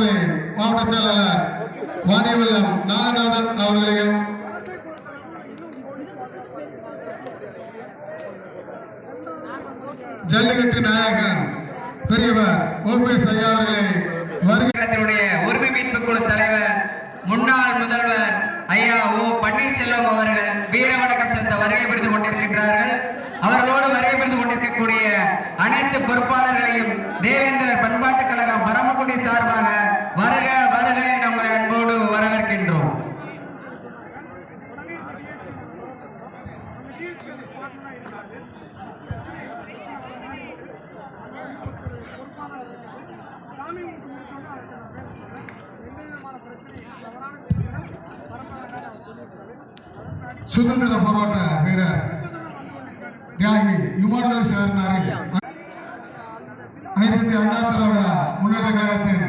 அவர்களை மாவட்ட செயலாளர் வாணிவல்லம் நாகநாதன் அவர்களையும் ஜல்லிக்கட்டு நாயகன் பெரியவர் ஓபிஎஸ் ஐயா அவர்களை வருகிறத்தினுடைய உரிமை மீட்பு குழு தலைவர் முன்னாள் முதல்வர் ஐயா ஓ பன்னீர்செல்வம் அவர்கள் வீர வணக்கம் செலுத்த வருகை புரிந்து கொண்டிருக்கின்றார்கள். அவர்களோடு வருகை புரிந்து கொண்டிருக்கக்கூடிய அனைத்து பொறுப்பாளர்களையும் தேவேந்திரர் பண்பாட்டுக் கழகம் பரமக்குடி சார்பாக வருக வருக என உங்களை அன்போடு வரவேற்கின்றோம். சுதந்திர போராட்ட வீரர் தியாகி இமானுவேல் சேர்னாரின் அனைத்து இந்திய அண்ணா திராவிட முன்னேற்ற கழகத்தின்